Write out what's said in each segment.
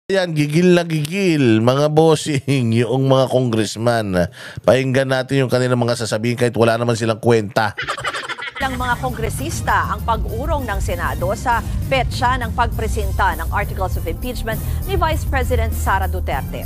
Yan, gigil na gigil, mga bossing, yung mga congressman. Pakinggan natin yung kanilang mga sasabihin kahit wala naman silang kwenta. Ng mga kongresista ang pag-urong ng Senado sa petsa ng pagpresenta ng Articles of Impeachment ni Vice President Sara Duterte.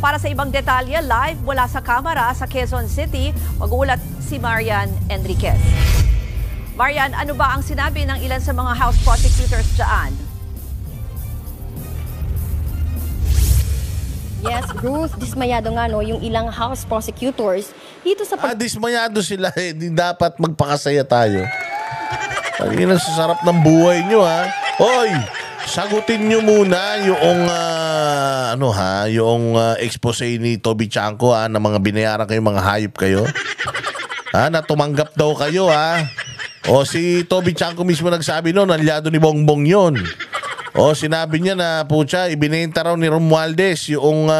Para sa ibang detalye, live mula sa Kamara sa Quezon City, mag-uulat si Marian Enriquez. Marian, ano ba ang sinabi ng ilan sa mga House prosecutors dyan? Yes, Ruth, dismayado nga yung ilang House prosecutors dito sa Dismayado sila eh. Di dapat magpakasaya tayo. Pagina sa sarap ng buhay nyo ha. Hoy, sagutin nyo muna yung yung expose ni Toby Chanco na mga binayaran kayo, mga hayop kayo. Na tumanggap daw kayo ha. O si Toby Chanco mismo nagsabi noon, aliado ni Bongbong yun. Sinabi niya na ibinenta raw ni Romualdez yung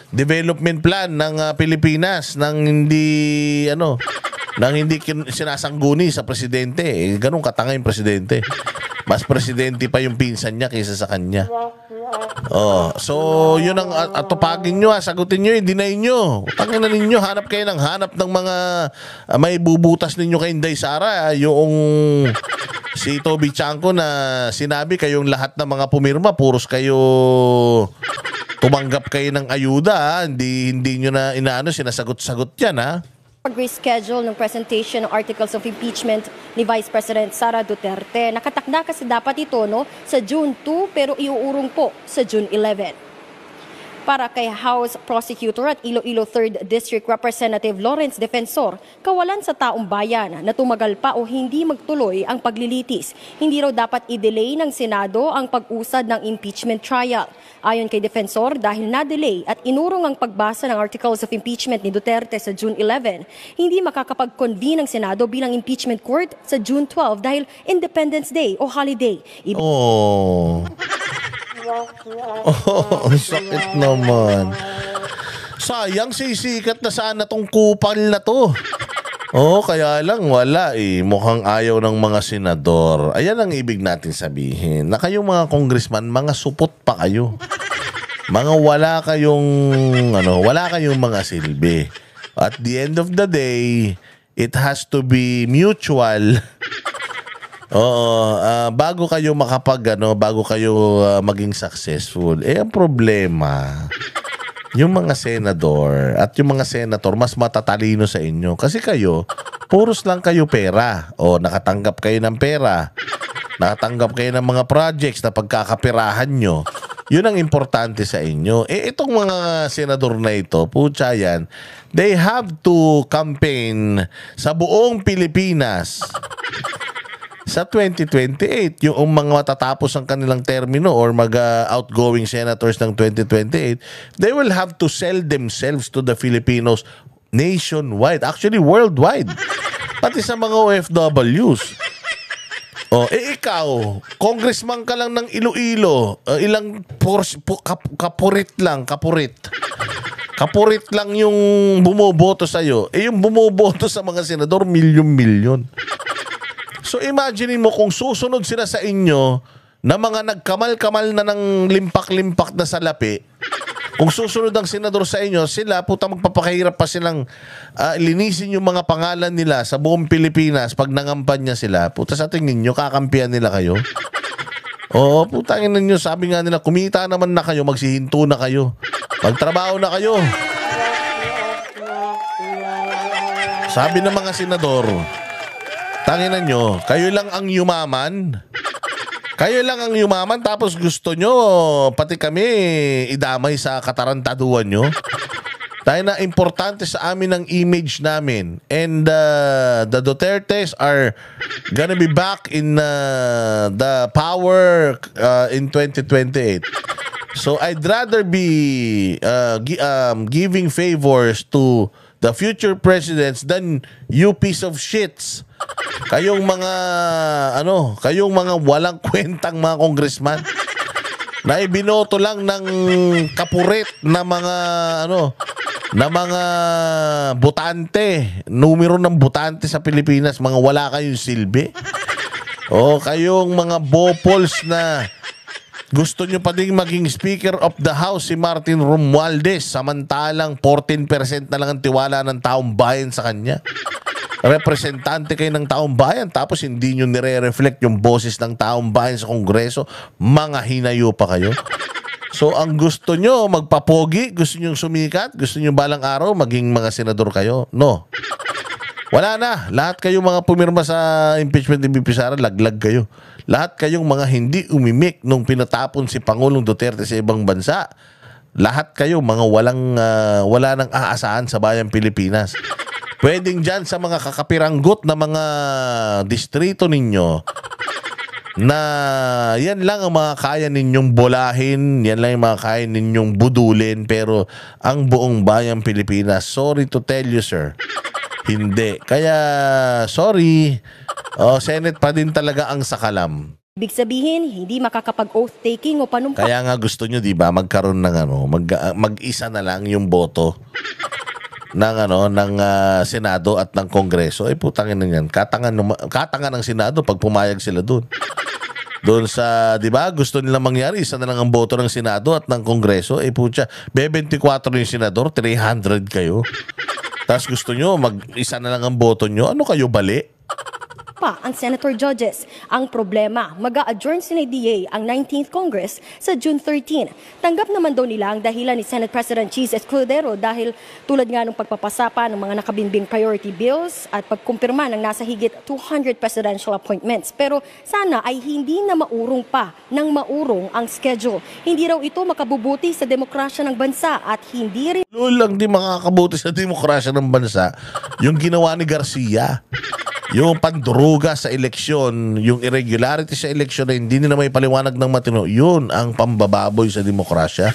development plan ng Pilipinas nang hindi sinasangguni sa presidente. Ganun katanga yung presidente. Mas presidente pa yung pinsan niya kaysa sa kanya. So yun ang atupagin nyo, sagutin nyo, deny nyo. Tangin na ninyo, hanap kayo ng mga may bubutas ninyo kay Inday Sara, yung si Toby Chanco na sinabi kayong lahat ng mga pumirma, puros kayo tumanggap kayo ng ayuda. Hindi nyo na sinasagot-sagot yan pag-reschedule ng presentation ng Articles of Impeachment ni Vice President Sara Duterte. Nakatakda kasi dapat ito sa June 2 pero iuurong po sa June 11. Para kay House Prosecutor at Iloilo 3rd District Representative Lawrence Defensor, kawalan sa taong bayan na tumagal pa o hindi magtuloy ang paglilitis. Hindi raw dapat i-delay ng Senado ang pag-usad ng impeachment trial. Ayon kay Defensor, dahil na-delay at inurong ang pagbasa ng Articles of Impeachment ni Duterte sa June 11, hindi makakapag-convene ng Senado bilang impeachment court sa June 12 dahil Independence Day o holiday. Sakit naman. Sayang, sisikat na sana tong kupal na to. Kaya lang wala Mukhang ayaw ng mga senador. Ayan ang ibig natin sabihin. Na kayong mga congressman, mga supot pa kayo. Mga wala kayong mga silbi. At the end of the day, it has to be mutual. Bago kayo maging successful. Ang problema, yung mga senador at yung mga senator mas matatalino sa inyo. Kasi kayo, puros lang kayo pera. Nakatanggap kayo ng pera. Nakatanggap kayo ng mga projects na pagkakapirahan nyo. Yun ang importante sa inyo. Itong mga senador na ito, yan, they have to campaign sa buong Pilipinas sa 2028, yung mga matatapos ang kanilang termino or outgoing senators ng 2028, they will have to sell themselves to the Filipinos nationwide, actually worldwide, pati sa mga OFWs. Ikaw, congressman ka lang ng Iloilo, ilang kapurit lang yung bumoboto sa'yo. Yung bumoboto sa mga senador, milyon-milyon. So imagine mo kung susunod sila sa inyo na mga nagkamal-kamal na ng limpak-limpak na salapi. Kung susunod ang senador sa inyo, sila magpapakahirap pa silang linisin yung mga pangalan nila sa buong Pilipinas pag nangampanya sila. Sa tingin nyo, kakampihan nila kayo? Putangin ninyo, sabi nga nila, kumita naman na kayo, magsihinto na kayo. Magtrabaho na kayo. Sabi ng mga senador, tanginan nyo, kayo lang ang yumaman. Kayo lang ang yumaman tapos gusto nyo pati kami idamay sa katarantaduan nyo. Dahil na importante sa amin ang image namin. And the Dutertes are gonna be back in the power in 2028. So I'd rather be giving favors to the future presidents than you piece of shits. Kayong mga walang kwentang mga congressman na ibinoto lang ng kapurit na mga botante, numero ng botante sa Pilipinas, mga wala kayong silbi. Kayong mga bopols na Gusto nyo pa ding maging Speaker of the House si Martin Romualdez, samantalang 14% na lang ang tiwala ng taong bayan sa kanya. Representante kayo ng taong bayan tapos hindi nyo nire-reflect yung boses ng taong bayan sa Kongreso. Mga hinayo pa kayo. So ang gusto nyo magpapogi, gusto nyo sumikat, gusto nyo balang araw maging mga senador kayo? No. Wala na. Lahat kayo mga pumirma sa impeachment ni VP Sara, laglag kayo. Lahat kayong mga hindi umimik nung pinatapon si Pangulong Duterte sa ibang bansa. Lahat kayo mga wala nang aasahan sa bayang Pilipinas. Pwedeng dyan sa mga kakapiranggot na mga distrito ninyo na yan lang ang mga kaya ninyong bolahin, yan lang ang mga kaya ninyong budulin, pero ang buong bayang Pilipinas, sorry to tell you sir, hindi. Kaya sorry, Senate pa din talaga ang sakalam. Ibig sabihin, hindi makakapag-oath taking o panumpa. Kaya nga gusto nyo, di ba, magkaroon ng mag-isa na lang yung boto ng Senado at ng Kongreso. Ay putangin na yan. Katangan ng Senado pag pumayag sila doon. Doon sa, di ba, gusto nila mangyari, isa na lang ang boto ng Senado at ng Kongreso. Eh putya, 24 yung Senador, 300 kayo. Tapos gusto nyo, isa na lang ang boto nyo. Ano kayo, bali? Pa ang senator judges. Ang problema, mag-a-adjourn si DA ang 19th Congress sa June 13. Tanggap naman daw nila ang dahilan ni Senate President Cheese Escudero dahil tulad nga ng pagpapasapa ng mga nakabinbing priority bills at pagkumpirma ng nasa higit 200 presidential appointments. Pero sana ay hindi na maurong pa ng maurong ang schedule. Hindi raw ito makabubuti sa demokrasya ng bansa at hindi rin Lang di makakabuti sa demokrasya ng bansa yung ginawa ni Garcia. Yung panduruga sa eleksyon, yung irregularity sa eleksyon na hindi nila may paliwanag ng matino, yun ang pambababoy sa demokrasya.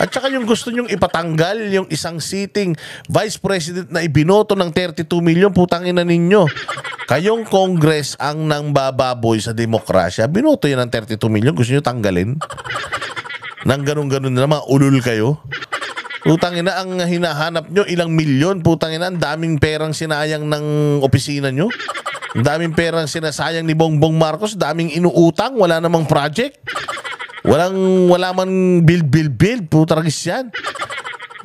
At saka yung gusto nyong ipatanggal yung isang sitting vice president na ibinoto ng 32 million, putangin na ninyo. Kayong Congress ang nang bababoy sa demokrasya. Binoto yan ng 32 million, gusto nyo tanggalin? Nang ganun-ganun na mga ulul kayo. Putangin na ang hinahanap nyo, ilang milyon, putangin na, ang daming perang sinayang ng opisina nyo. Ang daming perang sinasayang ni Bongbong Marcos, daming inuutang, wala namang project. Wala man build, putaragis yan.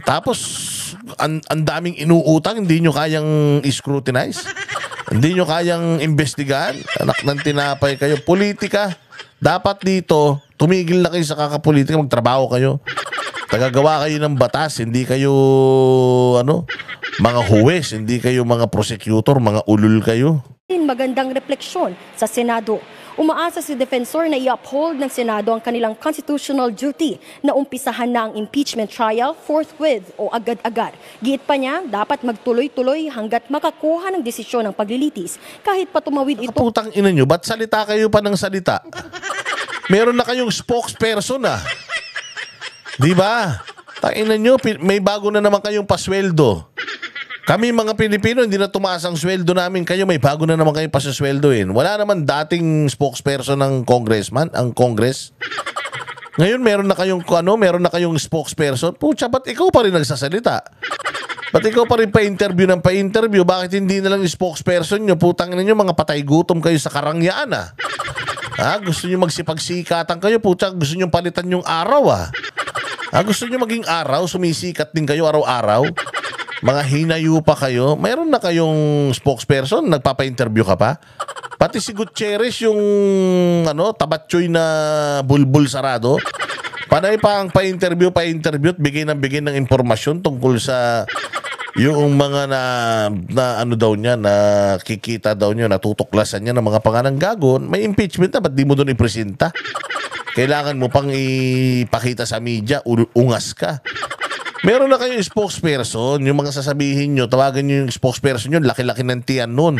Tapos, ang daming inuutang, hindi nyo kayang scrutinize. Hindi nyo kayang investigahan. Anak ng tinapay kayo. Politika, dapat dito, tumigil na kayo sa kakapolitika, magtrabaho kayo. Tagagawa kayo ng batas, hindi kayo mga huwes, hindi kayo mga prosecutor, mga ulul kayo. magandang refleksyon sa Senado. Umaasa si Defensor na i-uphold ng Senado ang kanilang constitutional duty na umpisahan na ang impeachment trial forthwith o agad-agad. Giit pa niya, dapat magtuloy-tuloy hanggat makakuha ng desisyon ng paglilitis kahit pa tumawid ito. Putang ina nyo, ba't salita kayo pa ng salita? Meron na kayong spokesperson ah. Di ba? Tangina nyo, may bago na naman kayong pasweldo. Kami mga Pilipino, hindi na tumaas ang sweldo namin. Kayo, may bago na naman kayong pasasweldoin. Wala naman dating spokesperson ng congressman, ang Congress. Ngayon, meron na kayong spokesperson. Pucha, ba't ikaw pa rin nagsasalita? Ba't ikaw pa rin pa-interview ng pa-interview? Bakit hindi na lang yung spokesperson nyo? Putang ninyo, mga patay gutom kayo sa karangyaan ah. Gusto nyo magsipagsikatan kayo? Pucha, gusto nyo palitan yung araw ah. Gusto nyo maging araw? Sumisikat din kayo araw-araw? Mga hinayo pa kayo? Mayroon na kayong spokesperson? Nagpapa-interview ka pa? Pati si Gutierrez yung tabatchoy na bulbul sarado. Panay pa ang pa-interview at bigay ng impormasyon tungkol sa yung mga na kikita daw niya, natutuklasan niya ng mga pangananggagon. May impeachment na, ba't di mo doon ipresenta? Kailangan mo pang ipakita sa media, ungas ka. Meron na kayong spokesperson, yung mga sasabihin nyo, tawagan nyo yung spokesperson nyo, laki-laki ng tiyan nun.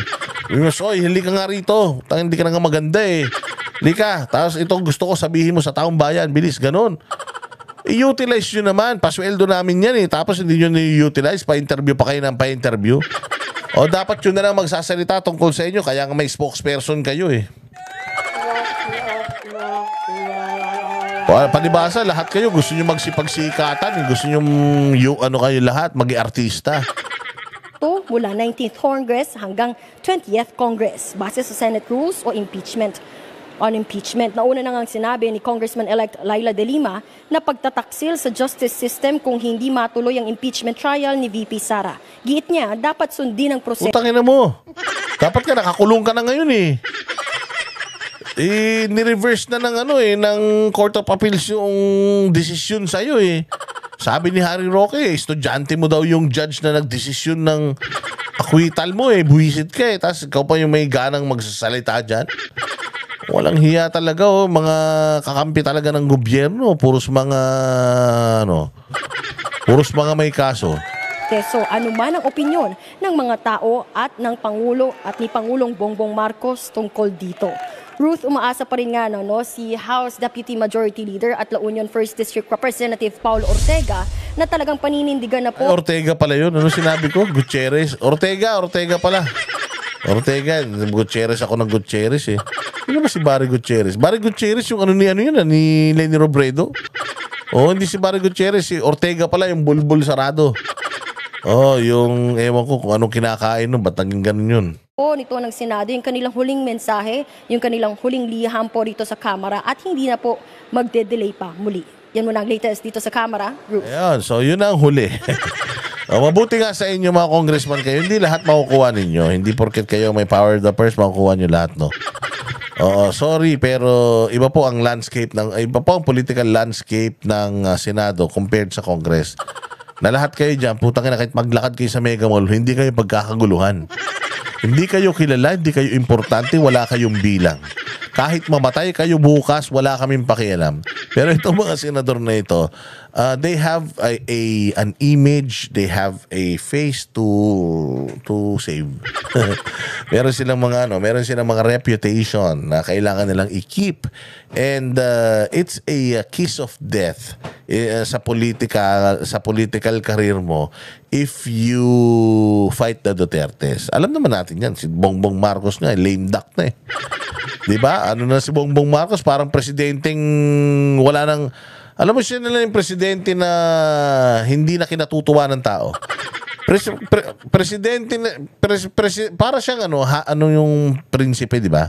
Oy, hindi ka nga rito. Hindi ka na nga maganda eh. Lika, tapos ito gusto ko sabihin mo sa taong bayan, bilis, ganun. I-utilize nyo naman, pasweldo namin yan eh. Tapos hindi nyo ni-utilize, pa-interview pa kayo ng pa-interview. O dapat yun na lang magsasalita tungkol sa inyo, kaya nga may spokesperson kayo eh. Palibasa, lahat kayo gusto nyo magsipagsikatan, gusto nyo kayo lahat, mag-iartista. Ito mula 19th Congress hanggang 20th Congress base sa Senate rules o impeachment on impeachment. Nauna na ngang sinabi ni Congressman-elect Laila De Lima na pagtataksil sa justice system kung hindi matuloy ang impeachment trial ni VP Sara. Giit niya, dapat sundin ang proseso. Utangin na mo. Dapat ka nakakulong ka na ngayon eh. Ni-reverse na ng Court of Appeals yung desisyon sa'yo eh. Sabi ni Harry Roque, estudyante mo daw yung judge na nagdesisyon ng acquittal mo eh. Buwisit ka eh. Tapos ikaw pa yung may ganang magsasalita dyan. Walang hiya talaga oh. Mga kakampi talaga ng gobyerno. Puros mga may kaso. So, ano man ang opinyon ng mga tao at ng Pangulo at ni Pangulong Bongbong Marcos tungkol dito. Ruth, umaasa pa rin nga si House Deputy Majority Leader at La Union 1st District Representative Paul Ortega na talagang paninindigan na po. Ay, Ortega pala yun. Ano sinabi ko? Gutierrez. Ortega pala. Ortega. Gutierrez ako ng Gutierrez eh. Ano ba si Barry Gutierrez? Barry Gutierrez yung ni Lenny Robredo. Hindi si Barry Gutierrez. Si Ortega pala yung bulbul sarado. Yung ewan ko kung anong kinakain nun. Ba't naging ganun yun? Nito ng Senado, yung kanilang huling mensahe, yung kanilang huling liham po rito sa Kamara at hindi na po magde-delay pa muli. Yan muna ang latest dito sa Kamara. Ruth. Ayan, so yun ang huli. Mabuti nga sa inyo mga congressman kayo, hindi lahat makukuha ninyo. Hindi porket kayo may power of the purse, makukuha nyo lahat, no? Sorry, pero iba po ang political landscape ng Senado compared sa Congress. Na lahat kayo dyan, putang ina, kahit maglakad kayo sa Mega Mall, hindi kayo pagkakaguluhan. Hindi kayo kilala, hindi kayo importante, wala kayong bilang. Kahit mamatay kayo bukas, wala kaming pakialam. Pero itong mga senador na ito, they have an image, they have a face to save. meron silang mga reputation na kailangan nilang i-keep. And it's a kiss of death sa political career mo if you fight the Dutertes. Alam naman natin yan, si Bongbong Marcos nga, lame duck na eh. Diba? Ano na si Bongbong Marcos, parang presidenteng wala nang, alam mo siya na lang yung presidente na hindi na kinatutuwa ng tao. Para siyang yung prinsipe, di ba?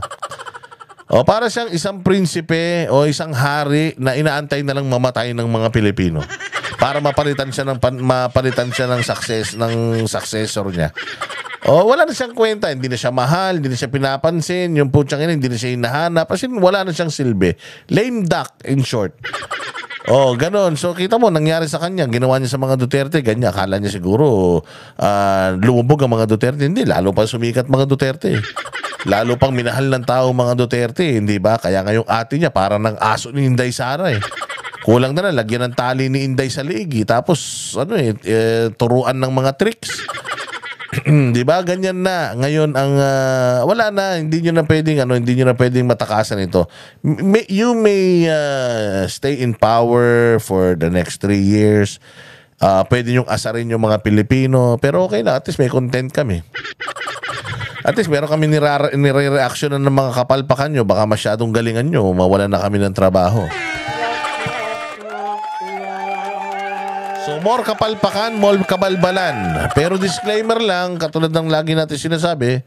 Para siyang isang prinsipe o isang hari na inaantay na lang mamatay ng mga Pilipino para mapalitan siya ng successor niya. Wala na siyang kwenta, hindi na siya mahal, hindi na siya pinapansin, yung putyang ina, hindi na siya hinahanap, kasi wala na siyang silbi. Lame duck, in short. Ganon. So, kita mo, nangyari sa kanya, ginawa niya sa mga Duterte, ganyan, akala niya siguro lumubog ang mga Duterte. Hindi, lalo pa sumikat mga Duterte. Lalo pang minahal ng tao mga Duterte, hindi ba? Kaya ngayong ate niya, parang ng aso ni Inday Sara eh. Kulang na lagyan ng tali ni Inday sa liig. Tapos, turuan ng mga tricks. Di ba? Ganyan na. Ngayon ang wala na, hindi niyo na pwedeng matakasan ito. You may stay in power for the next 3 years. Pwede niyong asarin yung mga Pilipino, pero okay na, at least may content kami. At least meron kami nire-reaction ng mga kapalpakan nyo. Baka masyadong galingan nyo, mawalan na kami ng trabaho. So, more kapalpakan, more kabalbalan. Pero disclaimer lang, katulad ng lagi natin sinasabi,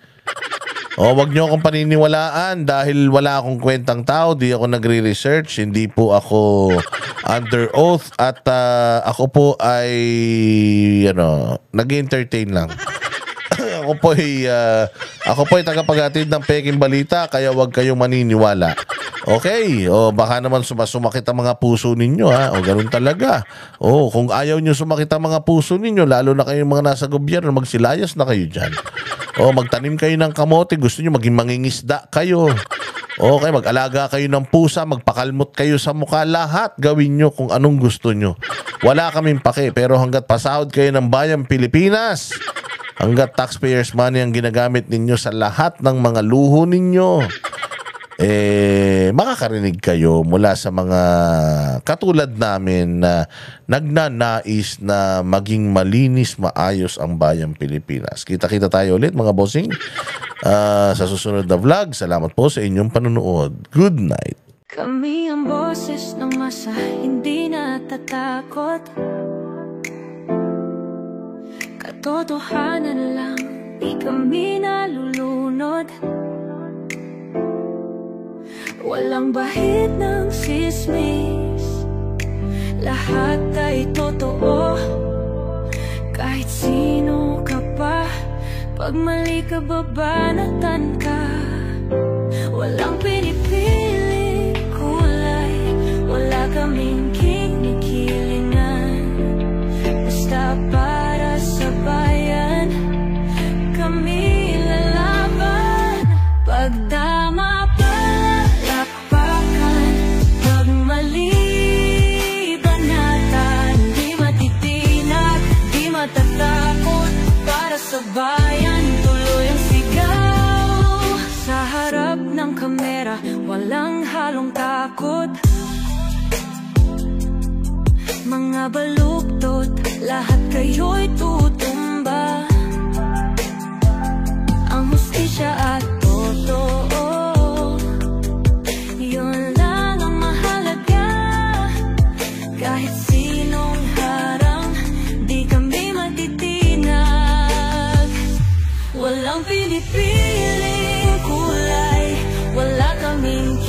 wag nyo akong paniniwalaan dahil wala akong kwentang tao, di ako nagre-research, hindi po ako under oath, at ako po ay nag-entertain lang. Ako po ay tagapaghatid ng peking balita, kaya wag kayong maniniwala. Okay, baka naman sumakit ang mga puso ninyo, ha? Ganun talaga. Kung ayaw nyo sumakit ang mga puso ninyo, lalo na kayong mga nasa gobyerno, magsilayas na kayo dyan. Magtanim kayo ng kamote, gusto nyo maging mangingisda kayo. Okay, mag-alaga kayo ng pusa, magpakalmot kayo sa mukha, lahat gawin nyo kung anong gusto nyo. Wala kaming pake, pero hanggat pasahod kayo ng bayang Pilipinas, hanggat taxpayers money ang ginagamit ninyo sa lahat ng mga luho ninyo, makakarinig kayo mula sa mga katulad namin na nagnanais na maging malinis, maayos ang bayang Pilipinas. Kita-kita tayo ulit mga bossing sa susunod na vlog. Salamat po sa inyong panonood. Good night. Kami ang boses ng masa, hindi natatakot. Katotohanan lang, di kami nalulunod. Walang bahid ng sismis, lahat ay totoo. Kahit sino ka pa, pag mali ka babanatan ka. Walang pinipili kulay, wala kaming kinikilingan. Basta para sa bayan, kami lalaban. Pag tama palakpakan, pag mali banatan. Di matitinag, di matatakot, para sa bayan tuloy ang sigaw. Sa harap ng kamera, walang halong takot. Mga baluktot, lahat kayo'y tutumba. Ang hustisya at totoo, yun lang ang mahalaga. Kahit sinong harang, di kami matitinag. Walang pinipiling kulay, wala kaming